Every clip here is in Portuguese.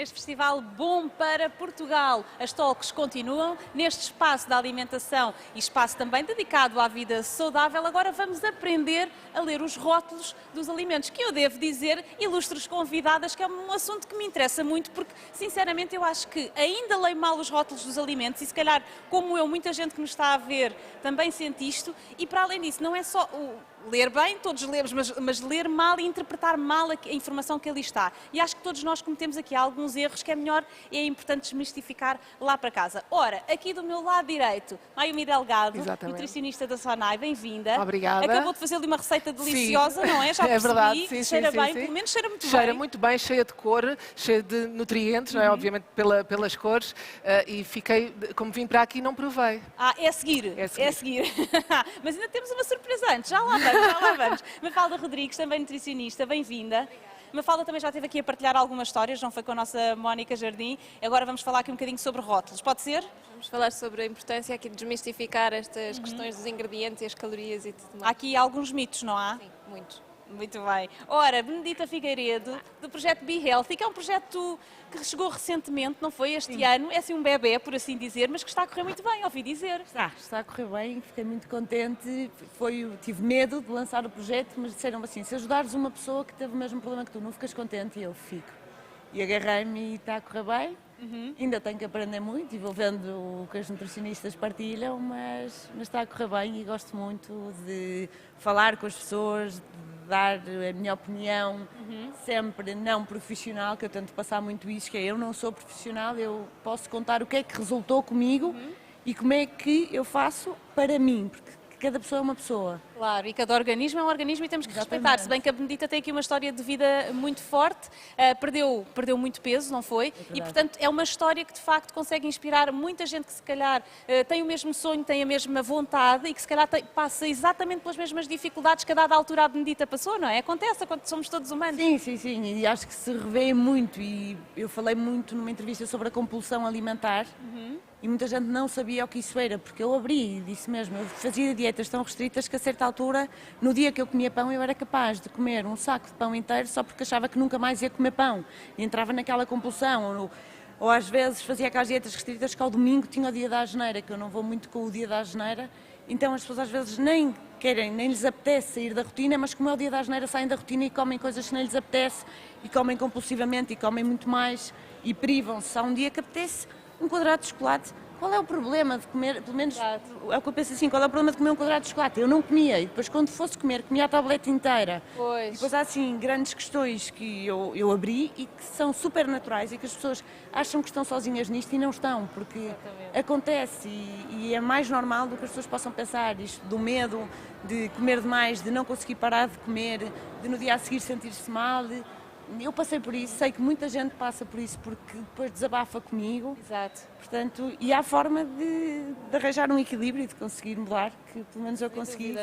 neste festival Bom para Portugal. As talks continuam neste espaço da alimentação e espaço também dedicado à vida saudável. Agora vamos aprender a ler os rótulos dos alimentos, que eu devo dizer, ilustres convidadas, que é um assunto que me interessa muito, porque sinceramente eu acho que ainda leio mal os rótulos dos alimentos e se calhar, como eu, muita gente que nos está a ver também sente isto, e para além disso, não é só ler bem, todos lemos, mas ler mal e interpretar mal a informação que ali está. E acho que todos nós cometemos aqui alguns erros que é melhor e é importante desmistificar lá para casa. Ora, aqui do meu lado direito, Mayumi Delgado, nutricionista da Sonai, bem-vinda. Obrigada. Acabou de fazer ali uma receita deliciosa, não é? Já percebi, é verdade. Sim, cheira sim, bem, sim. pelo menos cheira muito bem. Cheira muito bem, cheia de cor, cheia de nutrientes, não é? Obviamente pelas cores, e fiquei, como vim para aqui, não provei. É a seguir. É a seguir. Mas ainda temos uma surpresa antes, já lá vamos. Mafalda Rodrigues, também nutricionista, bem-vinda. Mafalda também já esteve aqui a partilhar algumas histórias, não foi com a nossa Mónica Jardim. Agora vamos falar aqui um bocadinho sobre rótulos, pode ser? Vamos falar sobre a importância aqui de desmistificar estas questões dos ingredientes e as calorias e tudo mais. Há aqui alguns mitos, não há? Sim, muitos. Muito bem. Ora, Benedita Figueiredo, do projeto Be Healthy, que é um projeto que chegou recentemente, não foi este ano, é assim um bebê, por assim dizer, mas que está a correr muito bem, ouvi dizer. Está a correr bem, fiquei muito contente. Tive medo de lançar o projeto, mas disseram assim, se ajudares uma pessoa que teve o mesmo problema que tu, não ficas contente? E eu fico. E agarrei-me e está a correr bem. Ainda tenho que aprender muito e vou vendo o que os nutricionistas partilham, mas está a correr bem e gosto muito de falar com as pessoas, de dar a minha opinião, sempre não profissional, que eu tento passar muito isso, que é eu não sou profissional, eu posso contar o que é que resultou comigo e como é que eu faço para mim, porque cada pessoa é uma pessoa. Claro, e cada organismo é um organismo e temos que respeitar, se bem que a Benedita tem aqui uma história de vida muito forte, perdeu muito peso, não foi? E portanto é uma história que de facto consegue inspirar muita gente que se calhar tem o mesmo sonho, tem a mesma vontade e que se calhar passa exatamente pelas mesmas dificuldades que a dada altura a Benedita passou, não é? Acontece quando somos todos humanos. Sim, e acho que se revê muito e eu falei muito numa entrevista sobre a compulsão alimentar. E muita gente não sabia o que isso era, porque eu abri e disse mesmo, eu fazia dietas tão restritas que a certa altura, no dia que eu comia pão, eu era capaz de comer um saco de pão inteiro só porque achava que nunca mais ia comer pão. E entrava naquela compulsão, ou às vezes fazia aquelas dietas restritas que ao domingo tinha o dia da asneira, que eu não vou muito com o dia da asneira, então as pessoas às vezes nem querem, nem lhes apetece sair da rotina, mas como é o dia da asneira saem da rotina e comem coisas que nem lhes apetece, e comem compulsivamente e comem muito mais, e privam-se. Há um dia que apetece um quadrado de chocolate. Qual é o problema de comer, pelo menos é o que eu penso assim, qual é o problema de comer um quadrado de chocolate? Eu não comia, e depois quando fosse comer, comia a tableta inteira. Pois. E depois há assim grandes questões que eu abri e que são super naturais e que as pessoas acham que estão sozinhas nisto e não estão, porque acontece e é mais normal do que as pessoas possam pensar, isto do medo de comer demais, de não conseguir parar de comer, de no dia a seguir sentir-se mal. Eu passei por isso, sei que muita gente passa por isso porque depois desabafa comigo. Exato. Portanto, e há forma de arranjar um equilíbrio e de conseguir mudar, que pelo menos eu consegui.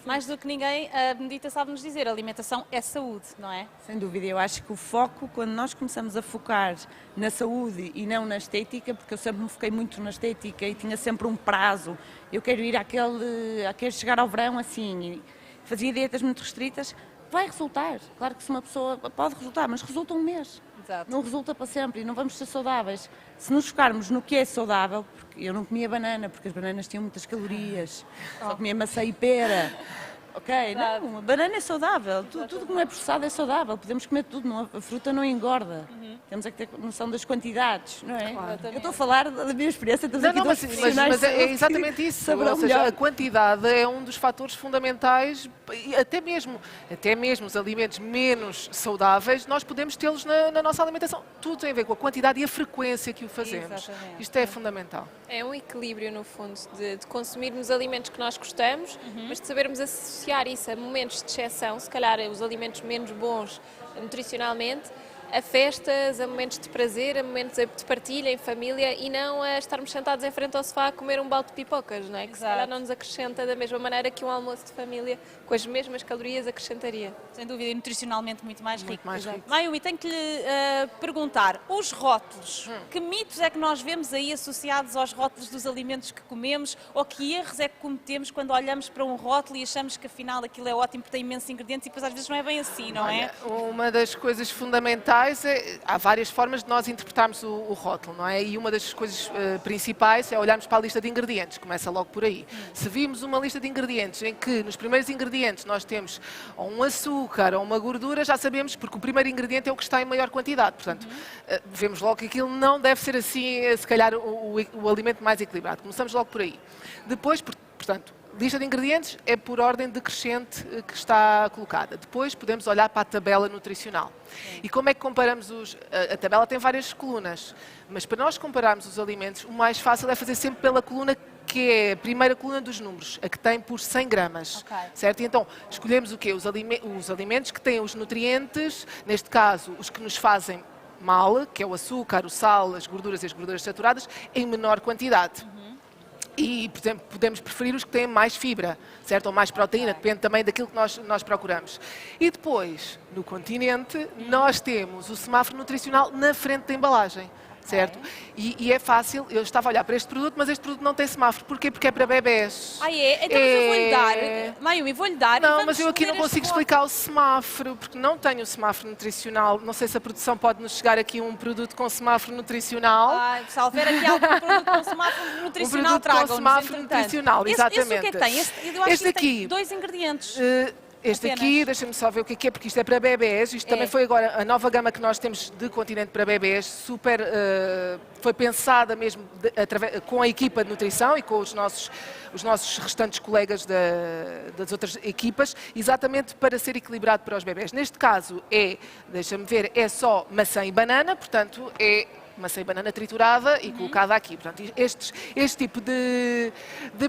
Mais do que ninguém, a Benedita sabe-nos dizer, a alimentação é saúde, não é? Sem dúvida, eu acho que o foco, quando nós começamos a focar na saúde e não na estética, porque eu sempre me foquei muito na estética e tinha sempre um prazo, eu quero ir quero chegar ao verão assim, e fazia dietas muito restritas, vai resultar. Claro que se uma pessoa pode resultar, mas resulta um mês. Exato. Não resulta para sempre e não vamos ser saudáveis. Se nos focarmos no que é saudável, porque eu não comia banana, porque as bananas tinham muitas calorias, só comia maçã e pera. Ok, não, a banana é saudável, tudo que não é processado é saudável, podemos comer tudo, a fruta não engorda. Temos é que ter noção das quantidades, não é? Claro. Eu estou a falar da minha experiência, estamos aqui dois profissionais mas é exatamente isso, ou seja, a quantidade é um dos fatores fundamentais, e até mesmo os alimentos menos saudáveis, nós podemos tê-los na nossa alimentação. Tudo tem a ver com a quantidade e a frequência que o fazemos. Exatamente. Isto é fundamental. É um equilíbrio, no fundo, de consumirmos alimentos que nós gostamos, mas de sabermos associar isso a momentos de exceção, se calhar os alimentos menos bons nutricionalmente, a festas, a momentos de prazer, a momentos de partilha em família e não a estarmos sentados em frente ao sofá a comer um balde de pipocas, não é? Que se calhar não nos acrescenta da mesma maneira que um almoço de família com as mesmas calorias acrescentaria. Sem dúvida, e nutricionalmente muito mais rico. mais rico. Mayumi, tenho que lhe perguntar, os rótulos, que mitos é que nós vemos aí associados aos rótulos dos alimentos que comemos ou que erros é que cometemos quando olhamos para um rótulo e achamos que afinal aquilo é ótimo porque tem imensos ingredientes e depois às vezes não é bem assim, não é? Uma das coisas fundamentais fundamentais, há várias formas de nós interpretarmos o rótulo, não é? E uma das coisas principais é olharmos para a lista de ingredientes, começa logo por aí. Se vimos uma lista de ingredientes em que nos primeiros ingredientes nós temos ou um açúcar ou uma gordura, já sabemos, porque o primeiro ingrediente é o que está em maior quantidade. Portanto, vemos logo que aquilo não deve ser assim, se calhar, o alimento mais equilibrado. Começamos logo por aí. Depois, portanto, lista de ingredientes é por ordem decrescente que está colocada. Depois podemos olhar para a tabela nutricional. E como é que comparamos a tabela tem várias colunas, mas para nós compararmos os alimentos, o mais fácil é fazer sempre pela coluna que é a primeira coluna dos números, a que tem por 100 gramas. Certo? E então, escolhemos o quê? Os alimentos que têm os nutrientes, neste caso, os que nos fazem mal, que é o açúcar, o sal, as gorduras e as gorduras saturadas, em menor quantidade. E, por exemplo, podemos preferir os que têm mais fibra, certo? Ou mais proteína, depende também daquilo que nós procuramos. E depois, no continente, nós temos o semáforo nutricional na frente da embalagem, certo? E é fácil, eu estava a olhar para este produto, mas este produto não tem semáforo. Porquê? Porque é para bebés. Então mas eu vou-lhe dar, Mayumi, vou-lhe dar. Não, mas eu aqui não consigo explicar o semáforo, porque não tenho o semáforo nutricional. Não sei se a produção pode-nos chegar aqui um produto com semáforo nutricional. Se houver aqui algum produto com semáforo nutricional, tragam-nos, com semáforo nutricional, exatamente. Esse o que é que tem? Eu acho que tem 2 ingredientes. Este aqui, deixa-me só ver o que é, porque isto é para bebés. Isto também foi agora a nova gama que nós temos de continente para bebés. Super, foi pensada mesmo com a equipa de nutrição e com os nossos restantes colegas das outras equipas, exatamente para ser equilibrado para os bebés. Neste caso deixa-me ver, é só maçã e banana, portanto é maçã e banana triturada e colocada aqui. Portanto, este tipo de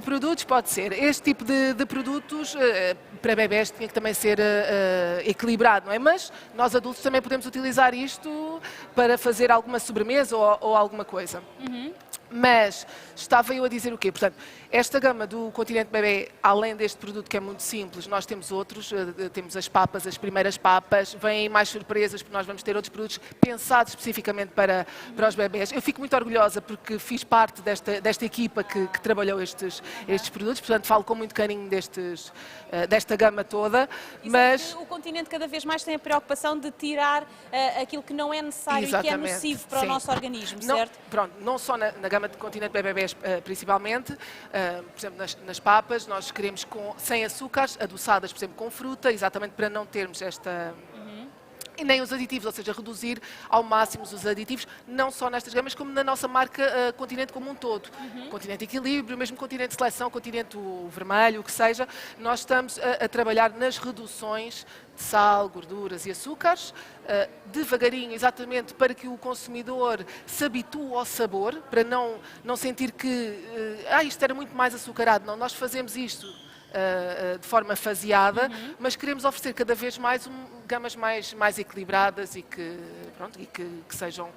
produtos pode ser. Este tipo de produtos para bebés tinha que também ser equilibrado, não é? Mas nós adultos também podemos utilizar isto para fazer alguma sobremesa ou alguma coisa. Mas estava eu a dizer o quê? Portanto, esta gama do continente bebê, além deste produto que é muito simples, nós temos outros, temos as papas, as primeiras papas, vêm mais surpresas porque nós vamos ter outros produtos pensados especificamente para os bebés. Eu fico muito orgulhosa porque fiz parte desta equipa que trabalhou estes produtos, portanto falo com muito carinho desta gama toda. Mas o continente cada vez mais tem a preocupação de tirar aquilo que não é necessário e que é nocivo para o nosso organismo, certo? Pronto, não só na gama de continente bebés principalmente, por exemplo, nas papas, nós queremos sem açúcares, adoçadas, por exemplo, com fruta, exatamente para não termos esta... E nem os aditivos, ou seja, reduzir ao máximo os aditivos, não só nestas gamas, como na nossa marca Continente como um todo. Continente Equilíbrio, mesmo Continente Seleção, Continente Vermelho, o que seja, nós estamos a trabalhar nas reduções de sal, gorduras e açúcares, devagarinho, exatamente para que o consumidor se habitue ao sabor, para não sentir que isto era muito mais açucarado. Não, nós fazemos isto de forma faseada, mas queremos oferecer cada vez mais gamas mais equilibradas e que sejam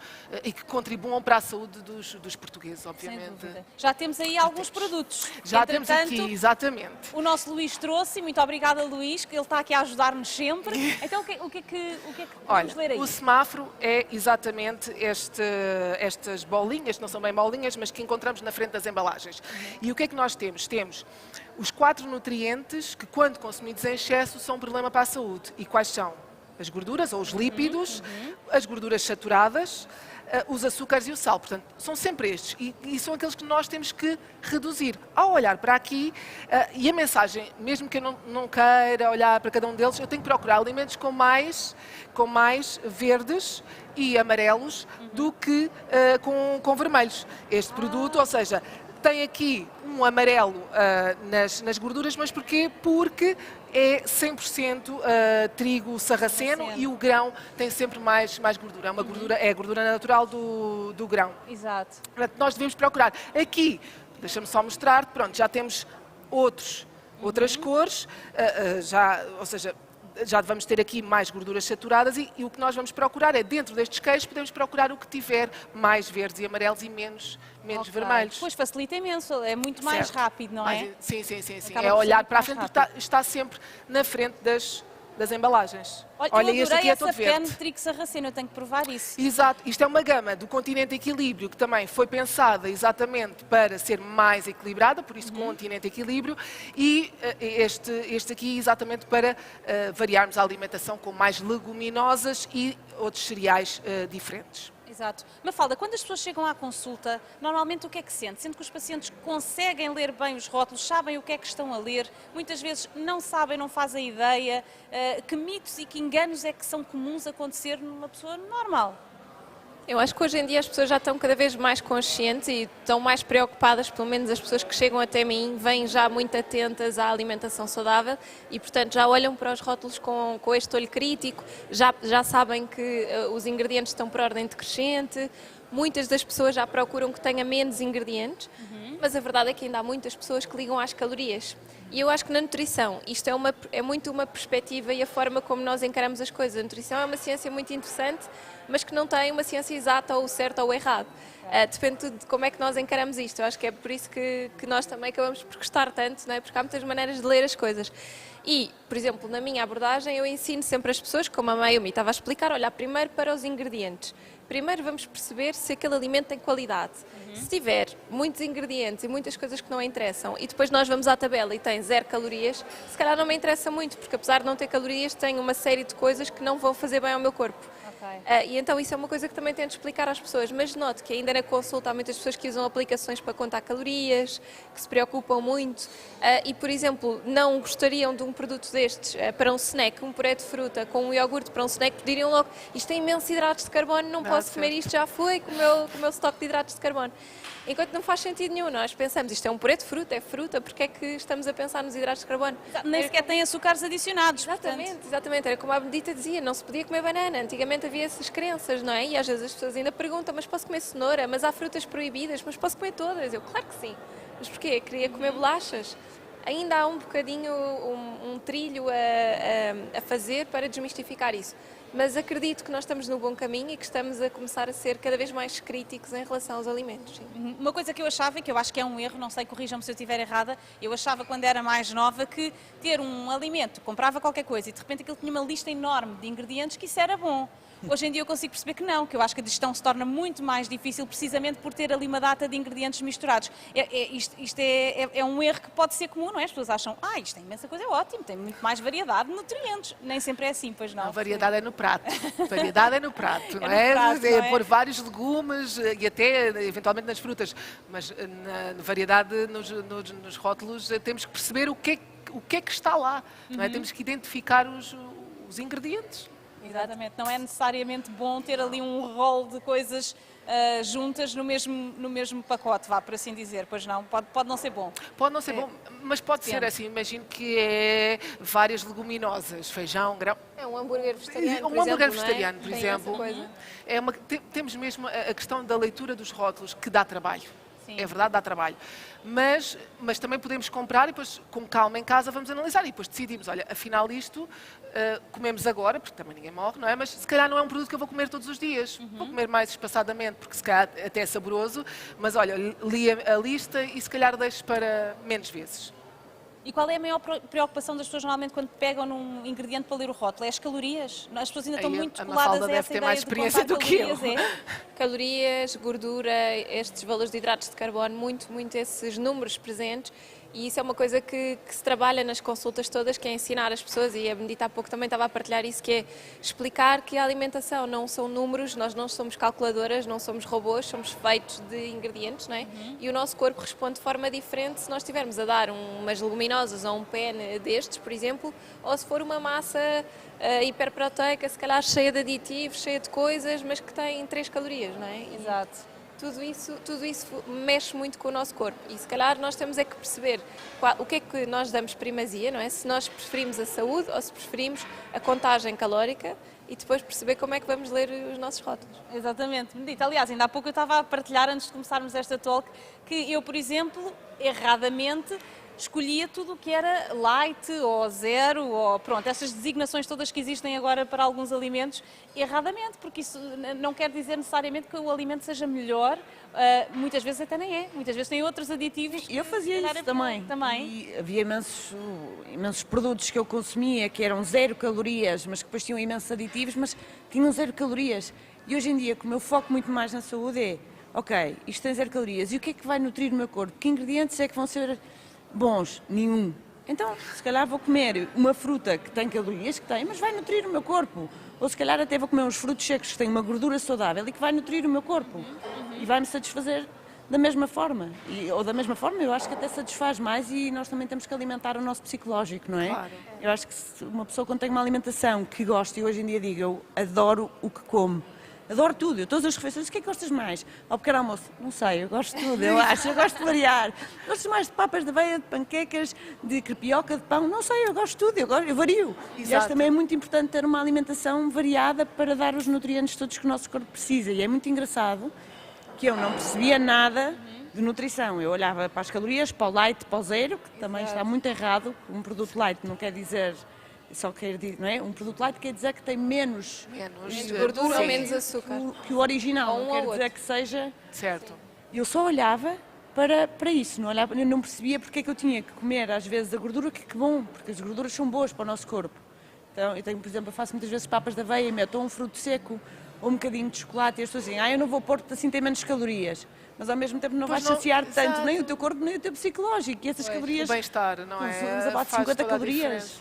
e que contribuam para a saúde dos portugueses, obviamente. Sem dúvida. Já temos aí alguns produtos. Já temos aqui, exatamente. O nosso Luís trouxe, muito obrigada, Luís, que ele está aqui a ajudar-nos sempre. Então, o que é que vamos ler aí? O semáforo é exatamente estas bolinhas, não são bem bolinhas, mas que encontramos na frente das embalagens. E o que é que nós temos? Temos os 4 nutrientes que, quando consumidos em excesso, são um problema para a saúde. E quais são? As gorduras ou os lípidos, as gorduras saturadas, os açúcares e o sal. Portanto, são sempre estes. E são aqueles que nós temos que reduzir. Ao olhar para aqui, e a mensagem, mesmo que eu não queira olhar para cada um deles, eu tenho que procurar alimentos com mais verdes e amarelos do que com vermelhos. Este produto, ou seja, tem aqui um amarelo nas gorduras, mas porquê? Porque é 100% trigo sarraceno e o grão tem sempre mais gordura. É a gordura natural do grão. Exato. Portanto, nós devemos procurar. Aqui, deixa-me só mostrar, pronto, já temos outras cores, ou seja, já vamos ter aqui mais gorduras saturadas e o que nós vamos procurar é, dentro destes queijos, podemos procurar o que tiver mais verdes e amarelos e menos vermelhos. Pois facilita imenso, é muito mais rápido, não é? Sim. É olhar para a frente, porque está sempre na frente das embalagens. Olha, eu este adorei aqui é essa todo verde. Pentrix Sarraceno, eu tenho que provar isso. Exato, isto é uma gama do Continente Equilíbrio que também foi pensada exatamente para ser mais equilibrada, por isso Continente Equilíbrio, e este aqui exatamente para variarmos a alimentação com mais leguminosas e outros cereais diferentes. Exato. Mafalda, quando as pessoas chegam à consulta, normalmente o que é que sente? Sente que os pacientes conseguem ler bem os rótulos, sabem o que é que estão a ler, muitas vezes não sabem, não fazem ideia. Que mitos e que enganos é que são comuns acontecer numa pessoa normal? Eu acho que hoje em dia as pessoas já estão cada vez mais conscientes e estão mais preocupadas, pelo menos as pessoas que chegam até mim, vêm já muito atentas à alimentação saudável e, portanto, já olham para os rótulos com este olho crítico, já sabem que os ingredientes estão por ordem decrescente, muitas das pessoas já procuram que tenha menos ingredientes, mas a verdade é que ainda há muitas pessoas que ligam às calorias. E eu acho que na nutrição isto é muito uma perspectiva e a forma como nós encaramos as coisas. A nutrição é uma ciência muito interessante, mas que não tem uma ciência exata ou certa ou errada. Depende de como é que nós encaramos isto. Eu acho que é por isso que nós também acabamos por gostar tanto, não é? Porque há muitas maneiras de ler as coisas. E, por exemplo, na minha abordagem eu ensino sempre as pessoas, como a Mayumi estava a explicar, olhar primeiro para os ingredientes. Primeiro vamos perceber se aquele alimento tem qualidade. Se tiver muitos ingredientes e muitas coisas que não interessam e depois nós vamos à tabela e tem 0 calorias, se calhar não me interessa muito, porque apesar de não ter calorias tem uma série de coisas que não vão fazer bem ao meu corpo. E então isso é uma coisa que também tento explicar às pessoas, mas note que ainda na consulta há muitas pessoas que usam aplicações para contar calorias, que se preocupam muito e, por exemplo, não gostariam de um produto destes para um snack, um puré de fruta com um iogurte para um snack, diriam logo, isto tem imensos hidratos de carbono, não posso comer isto, já foi com o meu estoque de hidratos de carbono. Enquanto não faz sentido nenhum, nós pensamos, isto é um puré de fruta, é fruta, porque é que estamos a pensar nos hidratos de carbono? Nem sequer tem açúcares adicionados. Exatamente, era como a Benedita dizia, não se podia comer banana, antigamente havia essas crenças, não é? E às vezes as pessoas ainda perguntam, mas posso comer cenoura? Mas há frutas proibidas, mas posso comer todas? Eu, claro que sim, mas porquê? Queria comer bolachas? Ainda há um bocadinho, um trilho a fazer para desmistificar isso. Mas acredito que nós estamos no bom caminho e que estamos a começar a ser cada vez mais críticos em relação aos alimentos. Sim. Uma coisa que eu achava, e que eu acho que é um erro, não sei, corrijam-me se eu estiver errada, eu achava quando era mais nova que ter um alimento, comprava qualquer coisa e de repente aquilo tinha uma lista enorme de ingredientes, que isso era bom. Hoje em dia eu consigo perceber que não, que eu acho que a digestão se torna muito mais difícil precisamente por ter ali uma data de ingredientes misturados. Isto é um erro que pode ser comum, não é? As pessoas acham, isto tem imensa coisa, é ótimo, tem muito mais variedade de nutrientes. Nem sempre é assim, pois não. A variedade é no prato. Variedade é no prato, não é? É pôr vários legumes e até eventualmente nas frutas. Mas na variedade nos rótulos temos que perceber o que é que está lá, não é? Temos que identificar os ingredientes. Exatamente, não é necessariamente bom ter ali um rol de coisas juntas no mesmo pacote, vá, por assim dizer, pois não, pode não ser bom. Pode não ser bom, mas pode ser assim, imagino que é várias leguminosas, feijão, grão. É um hambúrguer vegetariano, Um hambúrguer vegetariano, por Tem exemplo. Temos mesmo a questão da leitura dos rótulos, que dá trabalho. Sim. É verdade, dá trabalho. Mas também podemos comprar e depois, com calma em casa, vamos analisar. E depois decidimos, olha, afinal isto comemos agora, porque também ninguém morre, não é? Mas se calhar não é um produto que eu vou comer todos os dias. Vou comer mais espaçadamente, porque se calhar até é saboroso. Mas olha, li a lista e se calhar deixo para menos vezes. E qual é a maior preocupação das pessoas normalmente quando pegam num ingrediente para ler o rótulo? É as calorias? As pessoas ainda estão muito coladas a essa ideia de contar calorias. Calorias, gordura, estes valores de hidratos de carbono, muito esses números presentes. E isso é uma coisa que se trabalha nas consultas todas, que é ensinar as pessoas, e a Benedita há pouco também estava a partilhar isso, que é explicar que a alimentação não são números, nós não somos calculadoras, não somos robôs, somos feitos de ingredientes, não é? E o nosso corpo responde de forma diferente se nós estivermos a dar umas leguminosas ou um penne destes, por exemplo, ou se for uma massa hiperproteica, se calhar cheia de aditivos, cheia de coisas, mas que tem 3 calorias, não é? Exato. Tudo isso mexe muito com o nosso corpo e se calhar nós temos é que perceber o que é que nós damos primazia, não é? Se nós preferimos a saúde ou se preferimos a contagem calórica e depois perceber como é que vamos ler os nossos rótulos. Exatamente. Benedita, aliás, ainda há pouco eu estava a partilhar, antes de começarmos esta talk, que eu, por exemplo, erradamente, escolhia tudo o que era light ou zero, ou pronto, essas designações todas que existem agora para alguns alimentos, erradamente, porque isso não quer dizer necessariamente que o alimento seja melhor, muitas vezes até nem é, muitas vezes tem outros aditivos. Eu fazia isso também. E havia imensos produtos que eu consumia que eram 0 calorias, mas que depois tinham imensos aditivos, mas tinham 0 calorias. E hoje em dia, como eu foco muito mais na saúde, é, ok, isto tem 0 calorias, e o que é que vai nutrir o meu corpo? Que ingredientes é que vão ser bons? Nenhum. Então, se calhar vou comer uma fruta que tem calorias, que tem, mas vai nutrir o meu corpo. Ou se calhar até vou comer uns frutos secos que têm uma gordura saudável e que vai nutrir o meu corpo. E vai-me satisfazer da mesma forma. Ou da mesma forma, eu acho que até satisfaz mais, e nós também temos que alimentar o nosso psicológico, não é? Claro. Eu acho que se uma pessoa, quando tem uma alimentação que gosta, e hoje em dia digo, eu adoro o que como. Adoro tudo, eu, todas as refeições. O que é que gostas mais? Ao pequeno almoço? Não sei, eu gosto de tudo, eu gosto de variar. Gostas mais de papas de aveia, de panquecas, de crepioca, de pão? Não sei, eu gosto de tudo, eu vario. Exato. E acho também é muito importante ter uma alimentação variada para dar os nutrientes todos que o nosso corpo precisa. E é muito engraçado que eu não percebia nada de nutrição. Eu olhava para as calorias, para o light, para o zero, que também está muito errado. Um produto light não quer dizer... Só quer dizer, não é? Um produto light quer dizer que tem menos gordura ou menos açúcar. Que o original, não quer dizer outro. que seja... Certo. Eu só olhava para isso, eu não percebia porque é que eu tinha que comer às vezes a gordura, que bom, porque as gorduras são boas para o nosso corpo. Então, eu tenho, por exemplo, eu faço muitas vezes papas de aveia e meto um fruto seco ou um bocadinho de chocolate, e as pessoas dizem, eu não vou pôr, assim tem menos calorias. Mas ao mesmo tempo não vais saciar tanto nem o teu corpo nem o teu psicológico. E essas calorias... O bem-estar, não é? Consumimos abaixo de 50 calorias.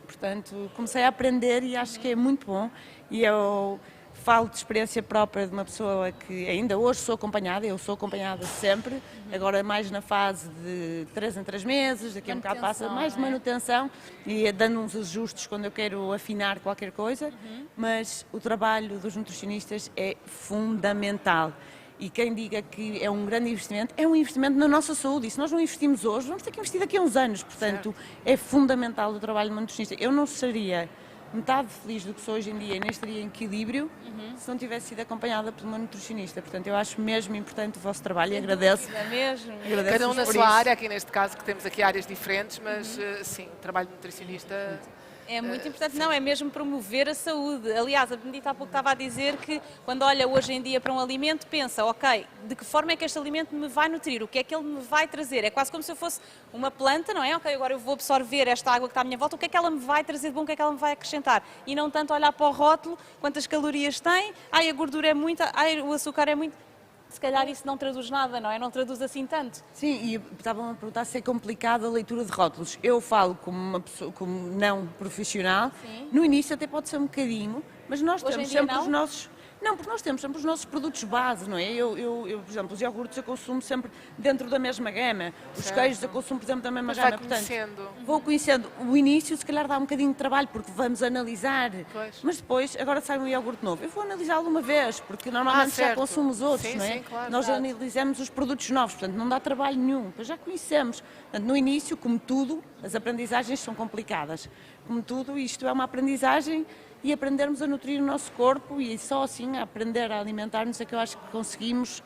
Portanto, comecei a aprender e acho que é muito bom. E eu falo de experiência própria de uma pessoa que ainda hoje sou acompanhada, eu sou acompanhada sempre, agora mais na fase de 3 em 3 meses, daqui a um bocado passa mais de manutenção e dando uns ajustes quando eu quero afinar qualquer coisa, mas o trabalho dos nutricionistas é fundamental. E quem diga que é um grande investimento, é um investimento na nossa saúde. E se nós não investimos hoje, vamos ter que investir daqui a uns anos. Portanto, é fundamental o trabalho de uma nutricionista. Eu não seria metade feliz do que sou hoje em dia e nem estaria em equilíbrio se não tivesse sido acompanhada por uma nutricionista. Portanto, eu acho mesmo importante o vosso trabalho e agradeço. É mesmo. Cada um na sua área, aqui neste caso, que temos aqui áreas diferentes, mas sim, o trabalho de nutricionista... É muito importante, não, é mesmo promover a saúde. Aliás, a Benedita há pouco estava a dizer que quando olha hoje em dia para um alimento, pensa, ok, de que forma é que este alimento me vai nutrir? O que é que ele me vai trazer? É quase como se eu fosse uma planta, não é? Ok, agora eu vou absorver esta água que está à minha volta, o que é que ela me vai trazer de bom, o que é que ela me vai acrescentar? E não tanto olhar para o rótulo, quantas calorias tem, a gordura é muita, o açúcar é muito... Se calhar isso não traduz nada, não é? Não traduz assim tanto. Sim, e estavam a perguntar se é complicado a leitura de rótulos. Eu falo como uma pessoa, como não profissional. Sim. No início até pode ser um bocadinho, mas nós temos sempre os nossos... Não, porque nós temos sempre os nossos produtos base, não é? Eu, por exemplo, os iogurtes eu consumo sempre dentro da mesma gama. Os queijos eu consumo, por exemplo, da mesma gama. Portanto, vou conhecendo. O início, se calhar, dá um bocadinho de trabalho, porque vamos analisar. Pois. Mas depois, agora sai um iogurte novo. Eu vou analisá-lo uma vez, porque normalmente já consumo os outros, sim, não é? Sim, claro, nós analisamos os produtos novos, portanto, não dá trabalho nenhum. Pois já conhecemos. Portanto, no início, como tudo, as aprendizagens são complicadas. Como tudo, isto é uma aprendizagem e aprendermos a nutrir o nosso corpo e só assim a aprender a alimentar-nos é que eu acho que conseguimos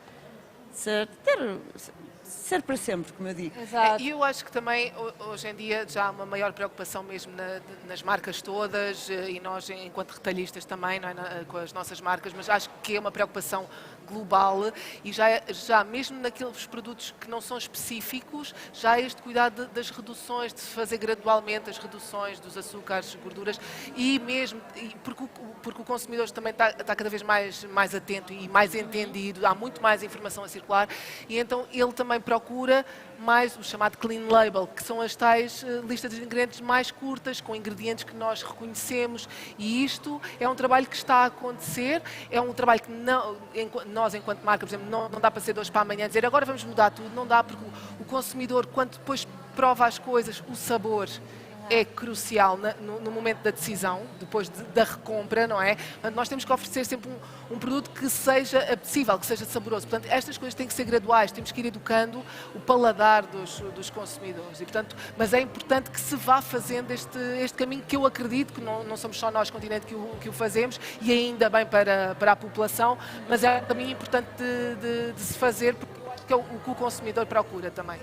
ser para sempre, como eu digo. Exato. E eu acho que também hoje em dia já há uma maior preocupação mesmo nas marcas todas e nós enquanto retalhistas também, não é? Com as nossas marcas, mas acho que é uma preocupação global e já mesmo naqueles produtos que não são específicos, já há este cuidado das reduções, de fazer gradualmente as reduções dos açúcares, gorduras e mesmo, porque o consumidor também está cada vez mais atento e mais entendido, há muito mais informação a circular e então ele também procura mais o chamado clean label, que são as tais listas de ingredientes mais curtas, com ingredientes que nós reconhecemos e isto é um trabalho que está a acontecer, é um trabalho que nós enquanto marca, por exemplo, não dá para ser de hoje para amanhã dizer agora vamos mudar tudo, não dá porque o consumidor quando depois prova as coisas, o sabor é crucial no momento da decisão, depois da recompra, não é? Portanto, nós temos que oferecer sempre um produto que seja apetecível, que seja saboroso. Portanto, estas coisas têm que ser graduais, temos que ir educando o paladar dos consumidores. E, portanto, mas é importante que se vá fazendo este caminho que eu acredito que não somos só nós, continente, que o fazemos e ainda bem para a população, mas é um caminho importante de se fazer porque que é o que o consumidor procura também.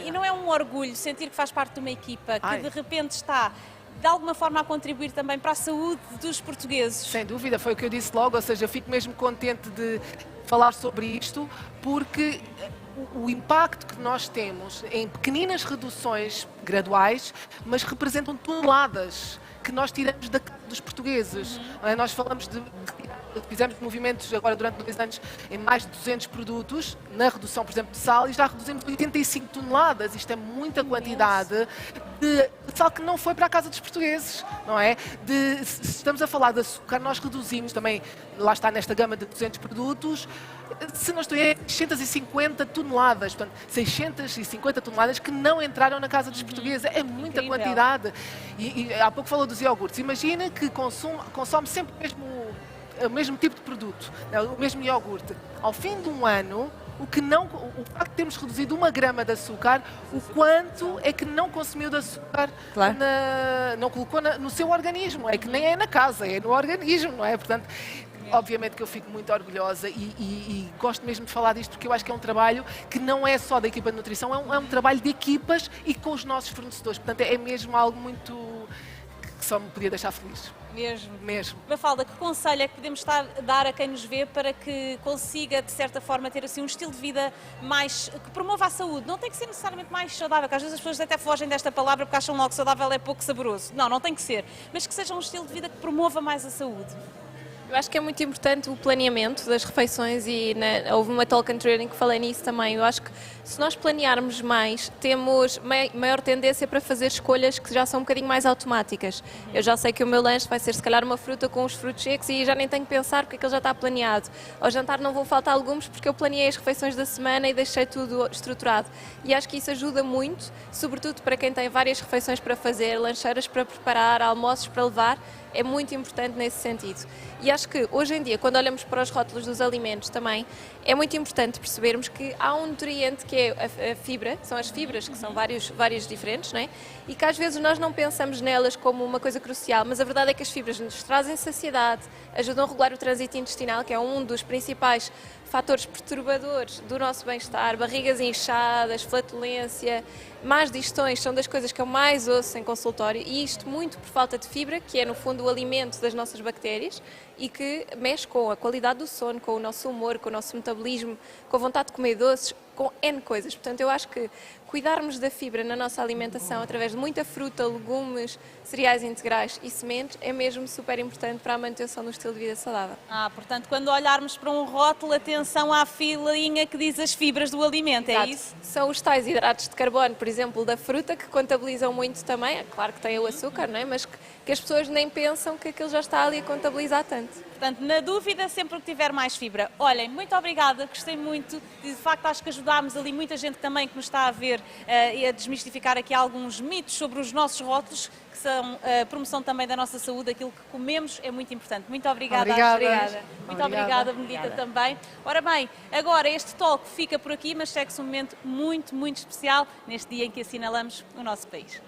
E não é um orgulho sentir que faz parte de uma equipa que de repente está de alguma forma a contribuir também para a saúde dos portugueses? Sem dúvida, foi o que eu disse logo, ou seja, eu fico mesmo contente de falar sobre isto, porque o impacto que nós temos em pequeninas reduções graduais, mas representam toneladas que nós tiramos dos portugueses. Nós falamos fizemos movimentos agora durante 2 anos em mais de 200 produtos, na redução, por exemplo, de sal, e já reduzimos 85 toneladas. Isto é muita quantidade de sal que não foi para a casa dos portugueses, não é? Se estamos a falar de açúcar, nós reduzimos também, lá está nesta gama de 200 produtos, se não estou em 650 toneladas, portanto, 650 toneladas que não entraram na casa dos portugueses. É muita quantidade. E há pouco falou dos iogurtes. Imagina que consome sempre o mesmo tipo de produto, o mesmo iogurte. Ao fim de um ano, o facto de termos reduzido 1 grama de açúcar, o quanto é que não consumiu de açúcar, não colocou no seu organismo. É que nem é na casa, é no organismo, não é? Portanto, obviamente que eu fico muito orgulhosa e gosto mesmo de falar disto, porque eu acho que é um trabalho que não é só da equipa de nutrição, é um trabalho de equipas e com os nossos fornecedores. Portanto, é mesmo algo muito que só me podia deixar feliz. Mesmo. Mafalda, que conselho é que podemos dar a quem nos vê para que consiga, de certa forma, ter assim um estilo de vida que promova a saúde? Não tem que ser necessariamente mais saudável, porque às vezes as pessoas até fogem desta palavra porque acham logo que saudável é pouco saboroso. Não tem que ser. Mas que seja um estilo de vida que promova mais a saúde. Eu acho que é muito importante o planeamento das refeições e houve uma talk and training que falei nisso também. Eu acho que se nós planearmos mais, temos maior tendência para fazer escolhas que já são um bocadinho mais automáticas. Eu já sei que o meu lanche vai ser se calhar uma fruta com os frutos secos e já nem tenho que pensar porque aquilo já está planeado. Ao jantar não vou faltar legumes porque eu planeei as refeições da semana e deixei tudo estruturado. E acho que isso ajuda muito, sobretudo para quem tem várias refeições para fazer, lancheiras para preparar, almoços para levar. É muito importante nesse sentido. E acho que hoje em dia, quando olhamos para os rótulos dos alimentos também, é muito importante percebermos que há um nutriente que é a fibra, são as fibras, que são vários diferentes, não é? E que às vezes nós não pensamos nelas como uma coisa crucial, mas a verdade é que as fibras nos trazem saciedade, ajudam a regular o trânsito intestinal, que é um dos principais fatores perturbadores do nosso bem-estar, barrigas inchadas, flatulência, más digestões, são das coisas que eu mais ouço em consultório, e isto muito por falta de fibra, que é no fundo o alimento das nossas bactérias e que mexe com a qualidade do sono, com o nosso humor, com o nosso metabolismo, com a vontade de comer doces, com N coisas. Portanto, eu acho que cuidarmos da fibra na nossa alimentação através de muita fruta, legumes, cereais integrais e sementes é mesmo super importante para a manutenção do estilo de vida saudável. Portanto, quando olharmos para um rótulo, atenção à filinha que diz as fibras do alimento, Exato. É isso? São os tais hidratos de carbono, por exemplo, da fruta, que contabilizam muito também. É claro que tem o açúcar, não é? Mas que as pessoas nem pensam que aquilo já está ali a contabilizar tanto. Portanto, na dúvida, sempre que tiver mais fibra. Olhem, muito obrigada, gostei muito. De facto, acho que ajudámos ali muita gente também que nos está a ver e a desmistificar aqui alguns mitos sobre os nossos rótulos, que são a promoção também da nossa saúde. Aquilo que comemos é muito importante. Muito obrigada. Muito obrigada, Benedita, também. Ora bem, agora este talk fica por aqui, mas segue-se um momento muito, muito especial neste dia em que assinalamos o nosso país.